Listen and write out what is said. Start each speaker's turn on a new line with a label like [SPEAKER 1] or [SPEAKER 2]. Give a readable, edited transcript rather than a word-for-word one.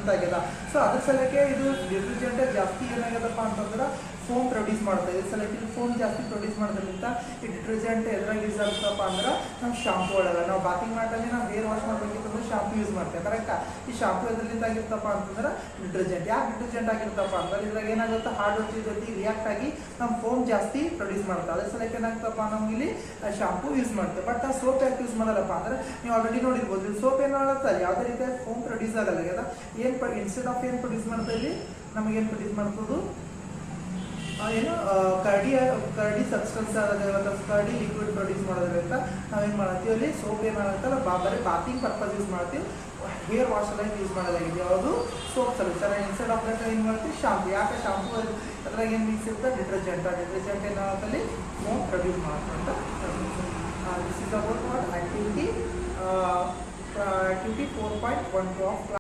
[SPEAKER 1] ಅಂತ ಆಗ್ಯದ. ಸೊ ಅದ್ರ ಸಲಕ್ಕೆ ಇದು ಡಿಟರ್ಜೆಂಟ್ ಜಾಸ್ತಿ ಏನಾಗ್ಯದಪ್ಪ ಅಂತಂದ್ರೆ ಫೋಮ್ ಪ್ರೊಡ್ಯೂಸ್ ಮಾಡ್ತಾ ಇದೆ. ಸಲಕ್ಕೆ ಇದು ಫೋಮ್ ಜಾಸ್ತಿ ಪ್ರೊಡ್ಯೂಸ್ ಮಾಡೋದ್ರಿಂದ ಈ ಡಿಟರ್ಜೆಂಟ್ ಎದ್ರಾಗ ಯೂಸ್ ಆಗ್ತದಪ್ಪ ಅಂದ್ರೆ ನಮ್ಮ ಶಾಂಪೂ ಒಳಗೆ ನಾವು ಬಾತಿಂಗ್ ಮಾಡ್ತಾನೆ ನಾವು ಹೇರ್ ವಾಶ್ ಮಾಡ್ಬೇಕಿತ್ತಂದ್ರೆ ಶಾಂಪೂ ಯೂಸ್ ಮಾಡ್ತೇವೆ. ಕರೆಕ್ಟಾ? ಈ ಶಾಂಪೂ ಎದ್ರಲ್ಲಿಂದ ಆಗಿರ್ತಪ್ಪ ಅಂತಂದ್ರೆ ಡಿಟರ್ಜೆಂಟ್. ಯಾಕೆ ಡಿಟರ್ಜೆಂಟ್ ಆಗಿರ್ತಪ್ಪ ಅಂದ್ರೆ ಇದ್ರಾಗ ಏನಾಗುತ್ತೆ ಹಾರ್ಡ್ ವಾಟರ್ ಜೊತೆ ರಿಯಾಕ್ಟ್ ಆಗಿ ನಮ್ಮ ಫೋಮ್ ಜಾಸ್ತಿ ಪ್ರೊಡ್ಯೂಸ್ ಮಾಡುತ್ತೆ. ಅದ್ರ ಸಲಕ್ಕೆ ಏನಾಗ್ತಪ್ಪ ನಮ್ಗೆ ಇಲ್ಲಿ ಶಾಂಪೂ ಯೂಸ್ ಮಾಡ್ತೇವೆ. ಬಟ್ ನಾವು ಸೋಪ್ ಯಾಕೆ ಯೂಸ್ ಮಾಡಲ್ಲಪ್ಪ ಅಂದ್ರೆ ನೀವು ಆಲ್ರೆಡಿ ನೋಡಿರ್ಬೋದು ಸೋಪ್ ಏನು ಮಾಡುತ್ತೆ ಯಾವುದೇ ರೀತಿಯ ಫೋಮ್ ಪ್ರೊಡ್ಯೂಸ್ ಆಗಲ್ಲ. ಏನು ಇನ್ಸ್ಟೆಡ್ ಆಫ್ ಏನು ಪ್ರೊಡ್ಯೂಸ್ ಮಾಡ್ತಾ ಇಲ್ಲಿ ನಮಗೇನು ಪ್ರೊಡ್ಯೂಸ್ ಮಾಡ್ತದ್ದು ಏನು ಕರ್ಡಿ ಸಬ್ಸ್ಟೆನ್ಸ್ ಕರ್ಡಿ ಲಿಕ್ವಿಡ್ ಪ್ರೊಡ್ಯೂಸ್ ಮಾಡೋದ್ರಿಂದ ನಾವೇನು ಮಾಡ್ತೀವಿ ಅಲ್ಲಿ ಸೋಪ್ ಏನು ಮಾಡುತ್ತಲ್ಲ ಬರೀ ಬಾತಿಂಗ್ ಪರ್ಪಸ್ ಯೂಸ್ ಮಾಡ್ತೀವಿ. ಹೇರ್ ವಾಶ್ ಎಲ್ಲ ಯೂಸ್ ಮಾಡೋದಾಗಿದೆ ಯಾವುದು soap solution. Instead of that ಏನು ಮಾಡ್ತೀವಿ ಶಾಂಪು. ಯಾಕೆ ಶಾಂಪು ಅದ್ರಾಗ ಏನು ಮಿಕ್ಸ್ ಇರುತ್ತೆ ಡಿಟರ್ಜೆಂಟ್ ಏನಾಗುತ್ತೆ ಫೋಮ್ ಪ್ರೊಡ್ಯೂಸ್ ಮಾಡುತ್ತೆ ಅಂತ. This is about what activity 4.12 of